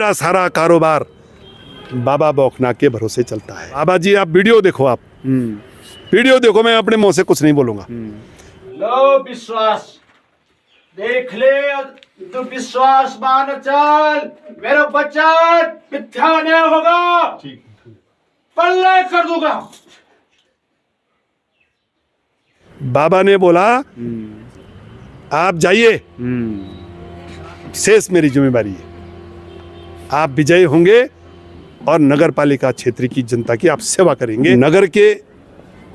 मेरा सारा कारोबार बाबा बौखनाक के भरोसे चलता है। बाबा जी आप वीडियो देखो, आप वीडियो देखो, मैं अपने मुंह से कुछ नहीं बोलूंगा। लो विश्वास देख ले, तो विश्वास मान चल, मेरा वचन मिथ्या नहीं होगा, पल्ले कर दूंगा। बाबा ने बोला आप जाइए, शेष मेरी जिम्मेदारी है। आप विजयी होंगे और नगर पालिका क्षेत्र की जनता की आप सेवा करेंगे। नगर के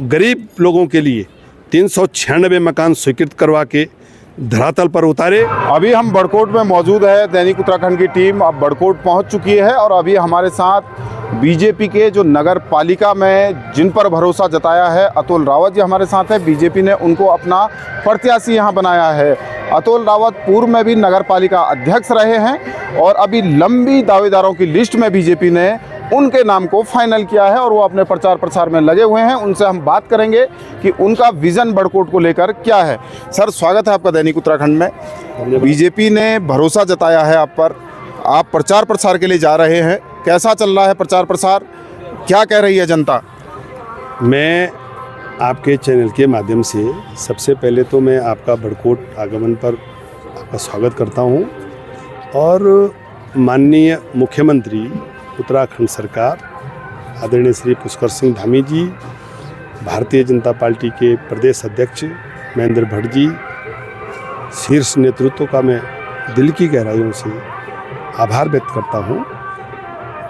गरीब लोगों के लिए 396 मकान स्वीकृत करवा के धरातल पर उतारे। अभी हम बड़कोट में मौजूद है। दैनिक उत्तराखंड की टीम अब बड़कोट पहुंच चुकी है और अभी हमारे साथ बीजेपी के जो नगर पालिका में जिन पर भरोसा जताया है, अतुल रावत जी हमारे साथ है। बीजेपी ने उनको अपना प्रत्याशी यहां बनाया है। अतुल रावत पूर्व में भी नगर पालिका अध्यक्ष रहे हैं और अभी लंबी दावेदारों की लिस्ट में बीजेपी ने उनके नाम को फाइनल किया है और वो अपने प्रचार प्रसार में लगे हुए हैं। उनसे हम बात करेंगे कि उनका विजन बड़कोट को लेकर क्या है। सर, स्वागत है आपका दैनिक उत्तराखंड में। बीजेपी ने भरोसा जताया है आप पर, आप प्रचार प्रसार के लिए जा रहे हैं। कैसा चल रहा है प्रचार प्रसार, क्या कह रही है जनता? मैं आपके चैनल के माध्यम से सबसे पहले तो मैं आपका बड़कोट आगमन पर आपका स्वागत करता हूं और माननीय मुख्यमंत्री उत्तराखंड सरकार आदरणीय श्री पुष्कर सिंह धामी जी, भारतीय जनता पार्टी के प्रदेश अध्यक्ष महेंद्र भट्ट जी, शीर्ष नेतृत्व का मैं दिल की गहराइयों से आभार व्यक्त करता हूं,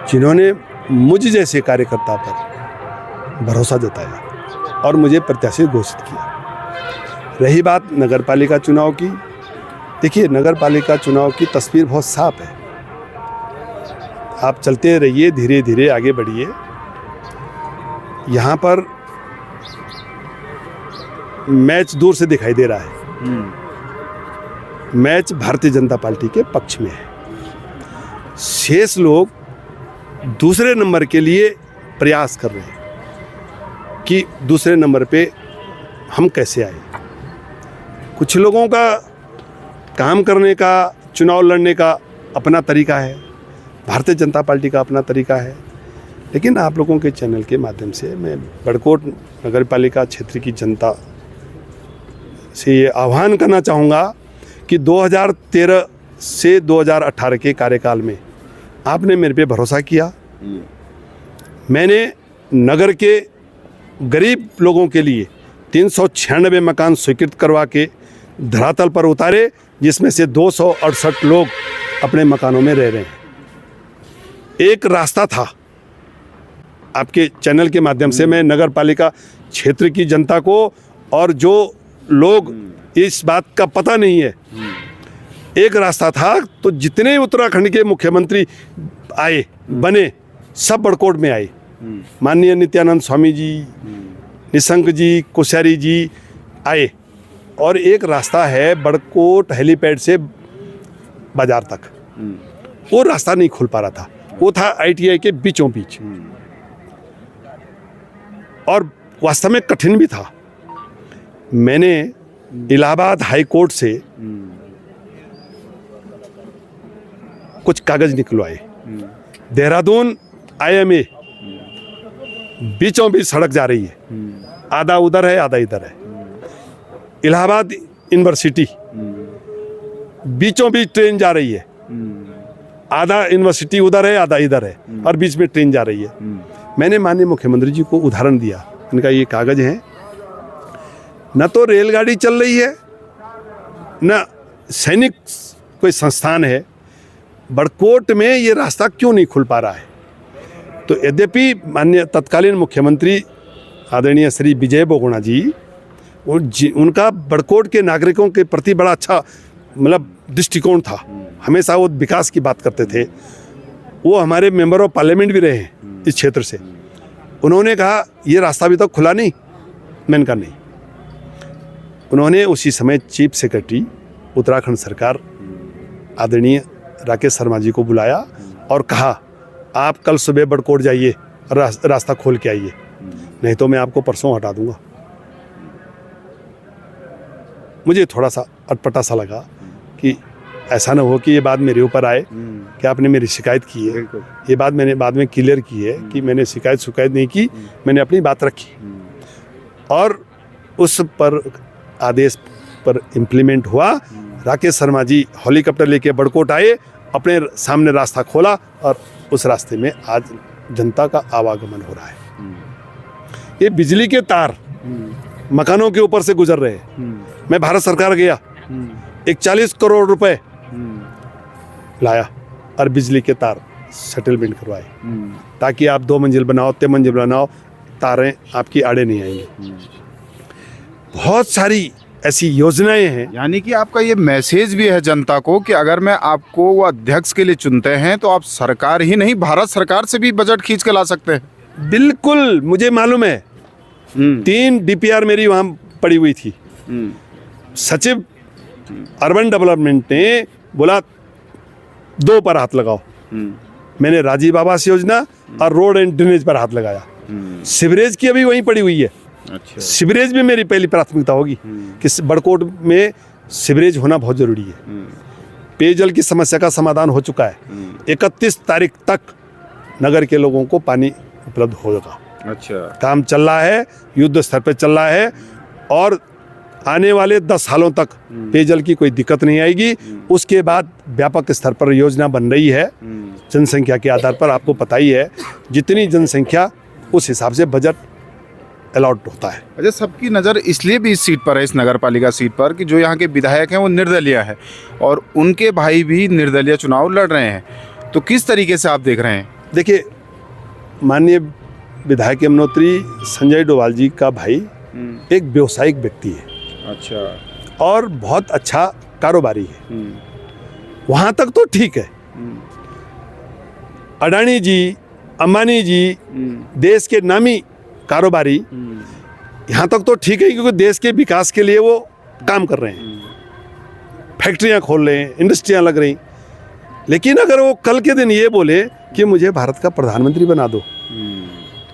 जिन्होंने मुझ जैसे कार्यकर्ता पर भरोसा जताया और मुझे प्रत्याशी घोषित किया। रही बात नगर पालिका चुनाव की, देखिए नगर पालिका चुनाव की तस्वीर बहुत साफ है। आप चलते रहिए, धीरे धीरे आगे बढ़िए। यहाँ पर मैच दूर से दिखाई दे रहा है, मैच भारतीय जनता पार्टी के पक्ष में है। शेष लोग दूसरे नंबर के लिए प्रयास कर रहे हैं कि दूसरे नंबर पे हम कैसे आए। कुछ लोगों का काम करने का, चुनाव लड़ने का अपना तरीका है, भारतीय जनता पार्टी का अपना तरीका है। लेकिन आप लोगों के चैनल के माध्यम से मैं बड़कोट नगर पालिका क्षेत्र की जनता से ये आह्वान करना चाहूँगा कि 2013 से 2018 के कार्यकाल में आपने मेरे पे भरोसा किया। मैंने नगर के गरीब लोगों के लिए 396 मकान स्वीकृत करवा के धरातल पर उतारे, जिसमें से 268 लोग अपने मकानों में रह रहे हैं। एक रास्ता था, आपके चैनल के माध्यम से मैं नगर पालिका क्षेत्र की जनता को और जो लोग इस बात का पता नहीं है, एक रास्ता था। तो जितने उत्तराखंड के मुख्यमंत्री आए बने, सब बड़कोट में आए। माननीय नित्यानंद स्वामी जी, निशंक जी, कोश्यारी जी आए और एक रास्ता है बड़कोट हेलीपैड से बाजार तक, वो रास्ता नहीं खुल पा रहा था। वो था ITI के बीचों बीच और वास्तव में कठिन भी था। मैंने इलाहाबाद हाई कोर्ट से कुछ कागज निकलवाए। देहरादून IMA बीचों बीच सड़क जा रही है, आधा उधर है आधा इधर है। इलाहाबाद यूनिवर्सिटी बीचों बीच ट्रेन जा रही है, आधा यूनिवर्सिटी उधर है आधा इधर है और बीच में ट्रेन जा रही है। मैंने माननीय मुख्यमंत्री जी को उदाहरण दिया, इनका ये कागज है, न तो रेलगाड़ी चल रही है न सैनिक कोई संस्थान है, बड़कोट में ये रास्ता क्यों नहीं खुल पा रहा है। तो यद्यपि माननीय तत्कालीन मुख्यमंत्री आदरणीय श्री विजय बहुगुणा जी, उनका बड़कोट के नागरिकों के प्रति बड़ा अच्छा मतलब दृष्टिकोण था, हमेशा वो विकास की बात करते थे। वो हमारे मेंबर ऑफ पार्लियामेंट भी रहे हैं इस क्षेत्र से। उन्होंने कहा ये रास्ता अभी तक खुला नहीं, मैंने कहा नहीं। उन्होंने उसी समय चीफ सेक्रेटरी उत्तराखंड सरकार आदरणीय राकेश शर्मा जी को बुलाया और कहा आप कल सुबह बड़कोट जाइए, रास्ता खोल के आइए, नहीं तो मैं आपको परसों हटा दूंगा। मुझे थोड़ा सा अटपटा सा लगा कि ऐसा ना हो कि ये बात मेरे ऊपर आए कि आपने मेरी शिकायत की है। बिल्कुल। ये बात मैंने बाद में क्लियर की है कि मैंने शिकायत नहीं की, मैंने अपनी बात रखी और उस पर आदेश पर इम्प्लीमेंट हुआ। राकेश शर्मा जी हेलीकॉप्टर लेके बड़कोट आए, अपने सामने रास्ता खोला और उस रास्ते में आज जनता का आवागमन हो रहा है। ये बिजली के तार मकानों के ऊपर से गुजर रहे हैं। मैं भारत सरकार गया, एक 40 करोड़ रुपए लाया और बिजली के तार सेटलमेंट करवाए ताकि आप 2 मंजिल बनाओ, 3 मंजिल बनाओ, तारें आपकी आड़े नहीं आएंगी। बहुत सारी ऐसी योजनाएं हैं। यानी कि आपका ये मैसेज भी है जनता को कि अगर मैं आपको वो अध्यक्ष के लिए चुनते हैं तो आप सरकार ही नहीं, भारत सरकार से भी बजट खींच के ला सकते हैं। बिल्कुल, मुझे मालूम है। 3 DPR मेरी वहाँ पड़ी हुई थी। सचिव अर्बन डेवलपमेंट ने बोला 2 पर हाथ लगाओ। मैंने राजीव आवास योजना और रोड एंड ड्रेनेज पर हाथ लगाया। सीवरेज की अभी वहीं पड़ी हुई है। अच्छा। सीवरेज में मेरी पहली प्राथमिकता होगी कि बड़कोट में सीवरेज होना बहुत जरूरी है। पेयजल की समस्या का समाधान हो चुका है। 31 तारीख तक नगर के लोगों को पानी उपलब्ध होगा। अच्छा। काम चल रहा है, युद्ध स्तर पर चल रहा है और आने वाले 10 सालों तक पेयजल की कोई दिक्कत नहीं आएगी। उसके बाद व्यापक स्तर पर योजना बन रही है जनसंख्या के आधार पर। आपको पता ही है जितनी जनसंख्या उस हिसाब से बजट अलॉट होता है। अच्छा, सबकी नज़र इसलिए भी इस सीट पर है, इस नगर पालिका सीट पर, कि जो यहाँ के विधायक हैं वो निर्दलीय है और उनके भाई भी निर्दलीय चुनाव लड़ रहे हैं। तो किस तरीके से आप देख रहे हैं? देखिए, माननीय विधायक यमुनोत्री संजय डोभाल जी का भाई एक व्यावसायिक व्यक्ति है। अच्छा। और बहुत अच्छा कारोबारी है। वहाँ तक तो ठीक है। अडानी जी, अंबानी जी देश के नामी कारोबारी, यहाँ तक तो ठीक है क्योंकि देश के विकास के लिए वो काम कर रहे हैं, फैक्ट्रियाँ खोल रहे हैं, इंडस्ट्रियाँ लग रही। लेकिन अगर वो कल के दिन ये बोले कि मुझे भारत का प्रधानमंत्री बना दो,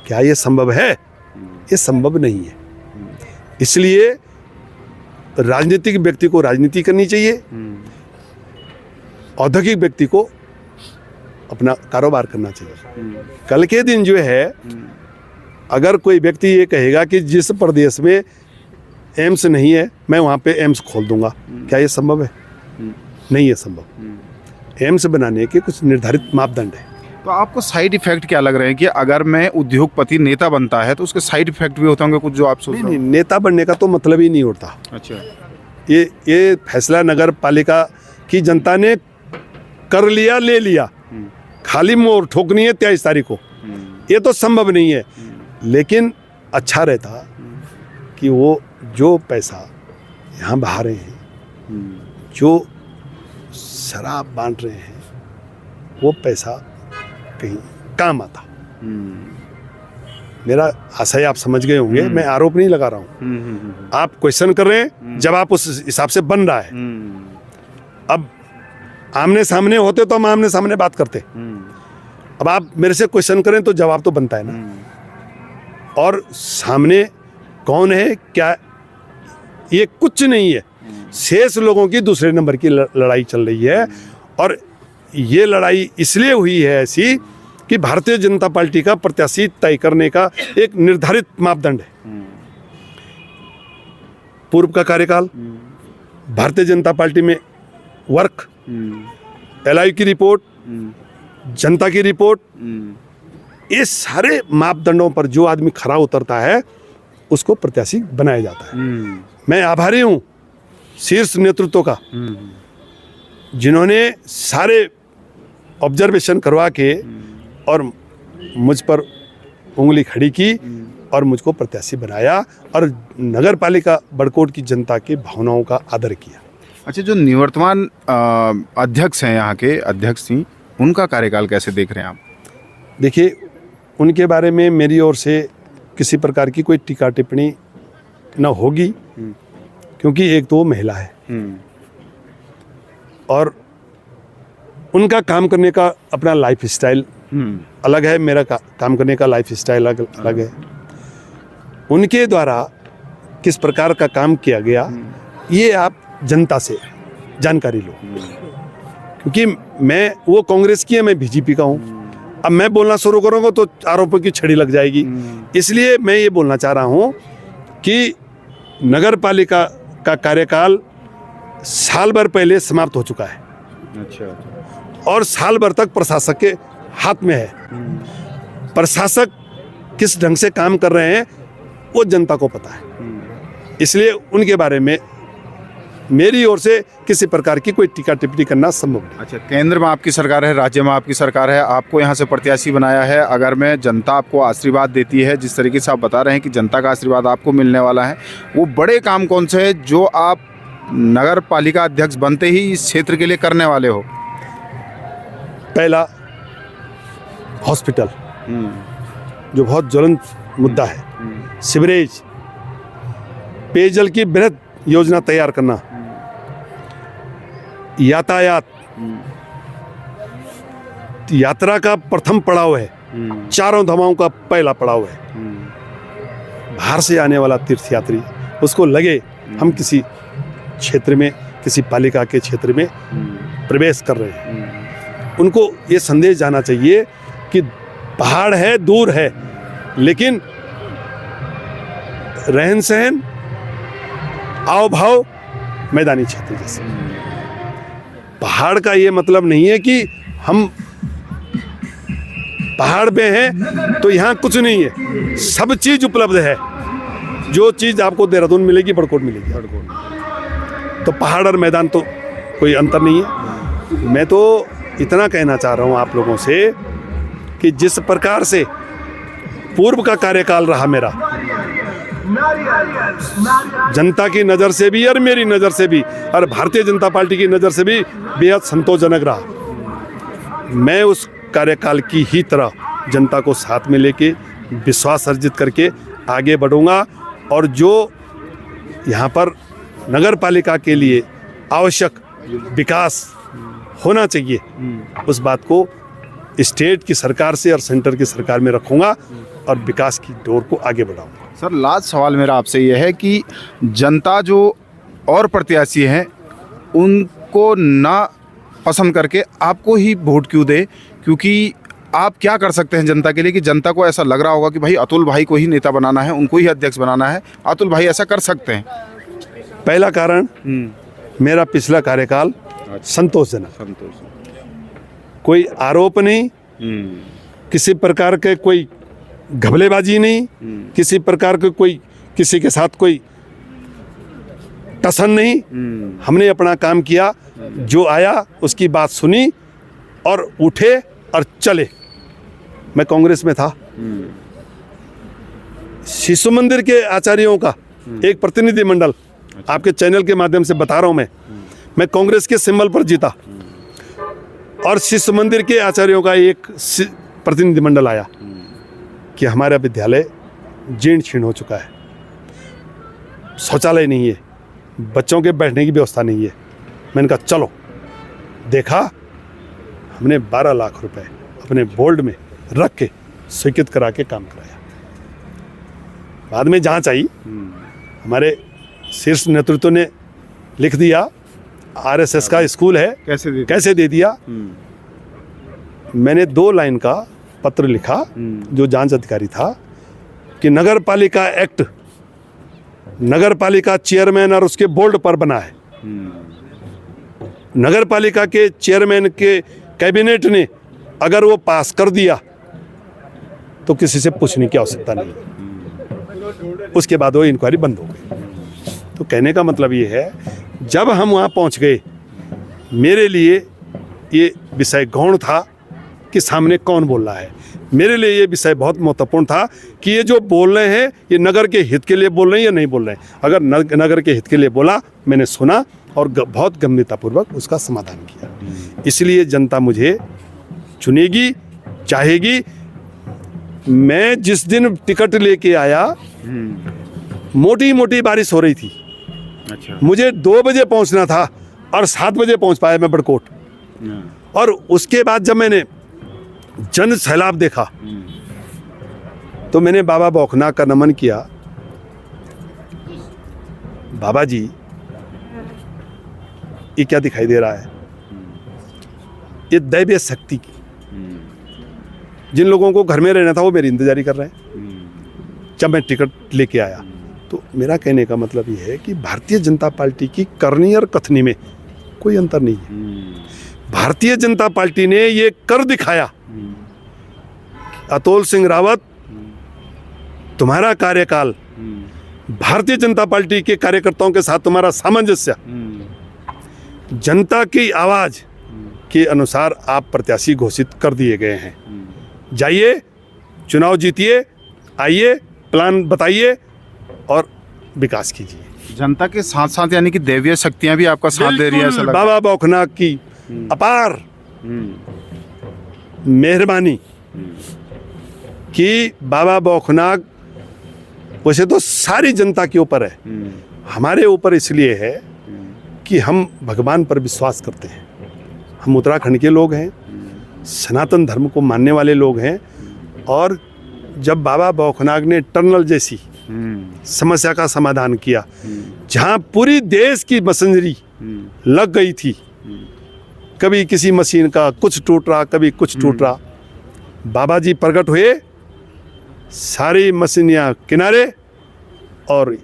क्या ये संभव है? ये संभव नहीं है। इसलिए राजनीतिक व्यक्ति को राजनीति करनी चाहिए, औद्योगिक व्यक्ति को अपना कारोबार करना चाहिए। कल के दिन जो है, अगर कोई व्यक्ति ये कहेगा कि जिस प्रदेश में एम्स नहीं है मैं वहाँ पे एम्स खोल दूंगा, क्या ये संभव है? नहीं है संभव। एम्स बनाने के कुछ निर्धारित मापदंड है। तो आपको साइड इफेक्ट क्या लग रहे हैं कि अगर मैं उद्योगपति नेता बनता है तो उसके साइड इफेक्ट भी होते होंगे कुछ, जो आप सोच रहे नहीं, नेता बनने का तो मतलब ही नहीं उठता। अच्छा। ये फैसला नगर पालिका की जनता ने कर लिया, ले लिया। खाली मोहर ठोकनी है 23 तारीख को। ये तो संभव नहीं है। लेकिन अच्छा रहता कि वो जो पैसा यहाँ बहा रहे हैं, जो शराब बांट रहे हैं, वो पैसा कहीं काम आता। मेरा आशय आप समझ गए होंगे। मैं आरोप नहीं लगा रहा हूँ। आप क्वेश्चन कर रहे हैं, जवाब उस हिसाब से बन रहा है। अब आमने सामने होते तो हम आमने सामने बात करते। अब आप मेरे से क्वेश्चन करें तो जवाब तो बनता है ना। और सामने कौन है क्या, ये कुछ नहीं है। शेष लोगों की दूसरे नंबर की लड़ाई चल रही है। और ये लड़ाई इसलिए हुई है ऐसी कि भारतीय जनता पार्टी का प्रत्याशी तय करने का एक निर्धारित मापदंड है। पूर्व का कार्यकाल, भारतीय जनता पार्टी में वर्क, LI की रिपोर्ट, जनता की रिपोर्ट, ये सारे मापदंडों पर जो आदमी खरा उतरता है उसको प्रत्याशी बनाया जाता है। मैं आभारी हूं शीर्ष नेतृत्व का, जिन्होंने सारे ऑब्जर्वेशन करवा के और मुझ पर उंगली खड़ी की और मुझको प्रत्याशी बनाया और नगर पालिका बड़कोट की जनता की भावनाओं का आदर किया। अच्छा, जो निवर्तमान अध्यक्ष हैं, यहाँ के अध्यक्ष थी, उनका कार्यकाल कैसे देख रहे हैं आप? देखिए, उनके बारे में मेरी ओर से किसी प्रकार की कोई टीका टिप्पणी न होगी, क्योंकि एक तो वो महिला है और उनका काम करने का अपना लाइफ स्टाइल अलग है, मेरा काम करने का लाइफ स्टाइल अलग है। उनके द्वारा किस प्रकार का काम किया गया ये आप जनता से जानकारी लो। क्योंकि मैं वो कांग्रेस की है, मैं बीजेपी का हूँ। अब मैं बोलना शुरू करूँगा तो आरोपों की छड़ी लग जाएगी। इसलिए मैं ये बोलना चाह रहा हूँ कि नगर पालिका का कार्यकाल साल भर पहले समाप्त हो चुका है। अच्छा। और साल भर तक प्रशासक के हाथ में है। प्रशासक किस ढंग से काम कर रहे हैं वो जनता को पता है। इसलिए उनके बारे में मेरी ओर से किसी प्रकार की कोई टीका टिप्पणी करना संभव नहीं। अच्छा, केंद्र में आपकी सरकार है, राज्य में आपकी सरकार है, आपको यहाँ से प्रत्याशी बनाया है। अगर मैं जनता आपको आशीर्वाद देती है, जिस तरीके से आप बता रहे हैं कि जनता का आशीर्वाद आपको मिलने वाला है, वो बड़े काम कौन से हैं जो आप नगर पालिका अध्यक्ष बनते ही इस क्षेत्र के लिए करने वाले हो? पहला, हॉस्पिटल जो बहुत ज्वलंत मुद्दा है, सीवरेज, पेयजल की बृहद योजना तैयार करना, यातायात, यात्रा का प्रथम पड़ाव है, चारों धामों का पहला पड़ाव है। बाहर से आने वाला तीर्थयात्री उसको लगे हम किसी क्षेत्र में, किसी पालिका के क्षेत्र में प्रवेश कर रहे हैं। उनको ये संदेश जाना चाहिए कि पहाड़ है, दूर है, लेकिन रहन सहन, आओ भाव मैदानी क्षेत्र जैसे। पहाड़ का ये मतलब नहीं है कि हम पहाड़ पे हैं तो यहाँ कुछ नहीं है, सब चीज उपलब्ध है। जो चीज आपको देहरादून मिलेगी बड़कोट मिलेगी। तो पहाड़ और मैदान तो कोई अंतर नहीं है। मैं तो इतना कहना चाह रहा हूँ आप लोगों से कि जिस प्रकार से पूर्व का कार्यकाल रहा मेरा, जनता की नज़र से भी और मेरी नज़र से भी और भारतीय जनता पार्टी की नज़र से भी बेहद संतोषजनक रहा। मैं उस कार्यकाल की ही तरह जनता को साथ में लेके विश्वास अर्जित करके आगे बढ़ूंगा और जो यहाँ पर नगर पालिका के लिए आवश्यक विकास होना चाहिए उस बात को स्टेट की सरकार से और सेंटर की सरकार में रखूंगा और विकास की डोर को आगे बढ़ाऊंगा। सर, लास्ट सवाल मेरा आपसे यह है कि जनता जो और प्रत्याशी हैं उनको ना पसंद करके आपको ही वोट क्यों दे? क्योंकि आप क्या कर सकते हैं जनता के लिए कि जनता को ऐसा लग रहा होगा कि भाई अतुल भाई को ही नेता बनाना है, उनको ही अध्यक्ष बनाना है, अतुल भाई ऐसा कर सकते हैं? पहला कारण, मेरा पिछला कार्यकाल संतोषजनक, कोई आरोप नहीं, किसी प्रकार के कोई घबलेबाजी नहीं, किसी प्रकार के कोई किसी के साथ कोई टसन नहीं। हमने अपना काम किया, जो आया उसकी बात सुनी और उठे और चले। मैं कांग्रेस में था, शिशु मंदिर के आचार्यों का एक प्रतिनिधि मंडल, आपके चैनल के माध्यम से बता रहा हूं, मैं कांग्रेस के सिंबल पर जीता और शिशु मंदिर के आचार्यों का एक प्रतिनिधि मंडल आया कि हमारा विद्यालय जीर्ण शीर्ण हो चुका है, शौचालय नहीं है, बच्चों के बैठने की व्यवस्था नहीं है। मैंने कहा चलो, देखा, हमने 12 लाख रुपए अपने बोर्ड में रख के स्वीकृत करा के काम कराया। बाद में जांच आई, हमारे शीर्ष नेतृत्व ने लिख दिया, आरएसएस का स्कूल है, कैसे दे दिया। मैंने 2 लाइन का पत्र लिखा जो जांच अधिकारी था कि नगर पालिका एक्ट नगर पालिका चेयरमैन और उसके बोर्ड पर बना है। नगर पालिका के चेयरमैन के कैबिनेट ने अगर वो पास कर दिया तो किसी से पूछने की आवश्यकता नहीं। उसके बाद वो इंक्वायरी बंद हो गई। तो कहने का मतलब ये है, जब हम वहाँ पहुँच गए, मेरे लिए ये विषय गौण था कि सामने कौन बोल रहा है। मेरे लिए ये विषय बहुत महत्वपूर्ण था कि ये जो बोल रहे हैं ये नगर के हित के लिए बोल रहे हैं या नहीं बोल रहे हैं। अगर नगर के हित के लिए बोला, मैंने सुना और बहुत गंभीरतापूर्वक उसका समाधान किया। इसलिए जनता मुझे चुनेगी, चाहेगी। मैं जिस दिन टिकट लेके आया, मोटी मोटी बारिश हो रही थी। अच्छा। मुझे 2 बजे पहुंचना था और 7 बजे पहुंच पाया मैं बड़कोट। और उसके बाद जब मैंने जन सैलाब देखा तो मैंने बाबा बौखनाथ का नमन किया। बाबा जी, ये क्या दिखाई दे रहा है? ये दैवीय शक्ति की। जिन लोगों को घर में रहना था वो मेरी इंतजारी कर रहे हैं जब मैं टिकट लेके आया। तो मेरा कहने का मतलब ये है कि भारतीय जनता पार्टी की करनी और कथनी में कोई अंतर नहीं है। भारतीय जनता पार्टी ने ये कर दिखाया। अतुल सिंह रावत, तुम्हारा कार्यकाल, भारतीय जनता पार्टी के कार्यकर्ताओं के साथ तुम्हारा सामंजस्य, जनता की आवाज के अनुसार आप प्रत्याशी घोषित कर दिए गए हैं। जाइए, चुनाव जीतिए, आइए, प्लान बताइए और विकास कीजिए। जनता के साथ साथ यानी कि दैवीय शक्तियां भी आपका साथ दे रही है, ऐसा लग रहा है। बाबा बौखनाग की अपार मेहरबानी कि बाबा बौखनाग वैसे तो सारी जनता के ऊपर है, हमारे ऊपर इसलिए है कि हम भगवान पर विश्वास करते हैं। हम उत्तराखंड के लोग हैं, सनातन धर्म को मानने वाले लोग हैं। और जब बाबा बौखनाग ने टनल जैसी समस्या का समाधान किया, जहां पूरी देश की मशीनरी लग गई थी, कभी किसी मशीन का कुछ टूट रहा, कभी कुछ टूट रहा, बाबा जी प्रकट हुए, सारी मशीनियां किनारे और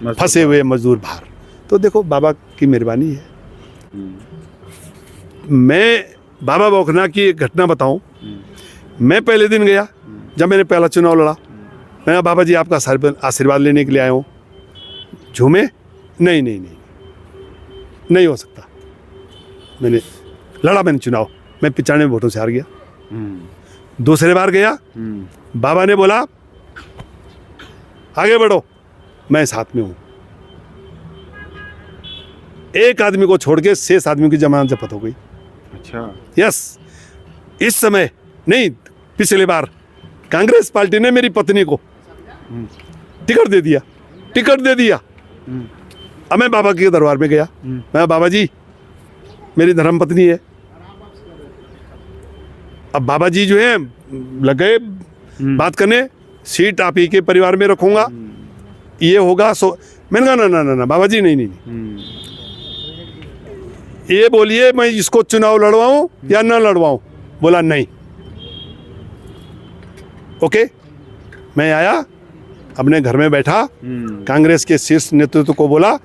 फंसे हुए मजदूर बाहर। तो देखो बाबा की मेहरबानी है। मैं बाबा बौखनाग की एक घटना बताऊं। मैं पहले दिन गया, जब मैंने पहला चुनाव लड़ा, मैं कहा बाबा जी आपका आशीर्वाद लेने के लिए आया हूँ। झूमे, नहीं नहीं नहीं नहीं हो सकता। मैंने लड़ा, मैंने चुनाव, मैं 95 वोटों से हार गया। दूसरे बार गया, बाबा ने बोला आगे बढ़ो, मैं साथ में हूँ। एक आदमी को छोड़ के 6 आदमी की जमानत जब्त हो गई। अच्छा, यस। इस समय नहीं, पिछले बार कांग्रेस पार्टी ने मेरी पत्नी को टिकट दे दिया। अब मैं बाबा के दरबार में गया, मैं बाबा जी मेरी धर्मपत्नी है। अब बाबा जी जो है लग गए बात करने, सीट आप ही के परिवार में रखूंगा, ये होगा सो। मैंने कहा ना ना ना ना बाबा जी, नहीं, ये बोलिए मैं इसको चुनाव लड़वाऊं या ना लड़वाऊं। बोला नहीं। ओके, मैं आया, अपने घर में बैठा, कांग्रेस के शीर्ष नेतृत्व को बोला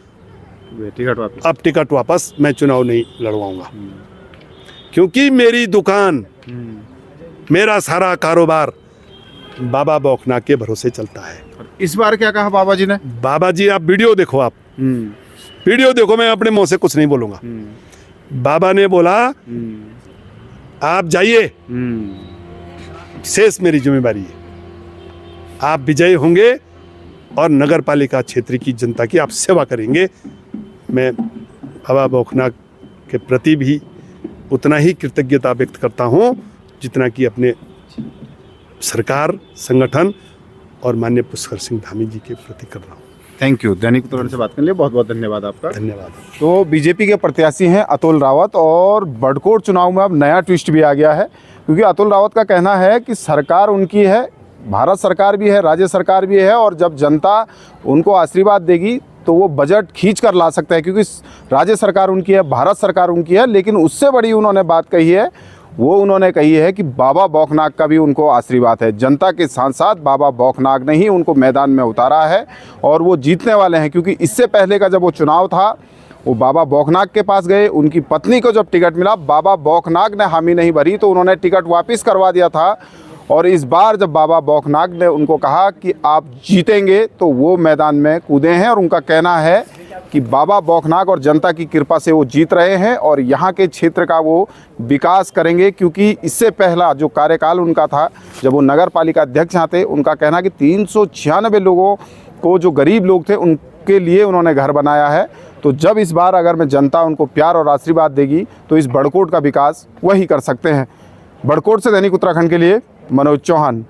टिकट वापस, अब टिकट वापस, मैं चुनाव नहीं लड़वाऊंगा। क्योंकि मेरी दुकान, मेरा सारा कारोबार बाबा बौखनाग के भरोसे चलता है। इस बार क्या कहा बाबा जी ने? बाबा जी आप वीडियो देखो, आप वीडियो देखो, मैं अपने मुंह से कुछ नहीं बोलूंगा। बाबा ने बोला आप जाइए, शेष मेरी जिम्मेदारी है। आप विजयी होंगे और नगर पालिका क्षेत्र की जनता की आप सेवा करेंगे। मैं बाबा बौखनाग के प्रति भी उतना ही कृतज्ञता व्यक्त करता हूं जितना कि अपने सरकार, संगठन और माननीय पुष्कर सिंह धामी जी के प्रति कर रहा हूँ। Thank you. दैनिक उत्तराखंड से बात करने के लिए बहुत बहुत धन्यवाद आपका। धन्यवाद। तो बीजेपी के प्रत्याशी हैं अतुल रावत, और बड़कोट चुनाव में अब नया ट्विस्ट भी आ गया है, क्योंकि अतुल रावत का कहना है कि सरकार उनकी है, भारत सरकार भी है, राज्य सरकार भी है, और जब जनता उनको आशीर्वाद देगी तो वो बजट खींच कर ला सकता है, क्योंकि राज्य सरकार उनकी है, भारत सरकार उनकी है। लेकिन उससे बड़ी उन्होंने बात कही है, वो उन्होंने कही है कि बाबा बौखनाग का भी उनको आशीर्वाद है। जनता के साथ साथ बाबा बौखनाग ने ही उनको मैदान में उतारा है और वो जीतने वाले हैं, क्योंकि इससे पहले का जब वो चुनाव था वो बाबा बौखनाग के पास गए, उनकी पत्नी को जब टिकट मिला, बाबा बौखनाग ने हामी नहीं भरी तो उन्होंने टिकट वापस करवा दिया था। और इस बार जब बाबा बौखनाग ने उनको कहा कि आप जीतेंगे तो वो मैदान में कूदे हैं, और उनका कहना है कि बाबा बौखनाग और जनता की कृपा से वो जीत रहे हैं और यहाँ के क्षेत्र का वो विकास करेंगे। क्योंकि इससे पहला जो कार्यकाल उनका था, जब वो नगर पालिका अध्यक्ष यहाँ थे, उनका कहना कि 396 लोगों को, जो गरीब लोग थे, उनके लिए उन्होंने घर बनाया है। तो जब इस बार अगर मैं जनता उनको प्यार और आशीर्वाद देगी तो इस बड़कोट का विकास वही कर सकते हैं। बड़कोट से दैनिक उत्तराखंड के लिए मनोज चौहान।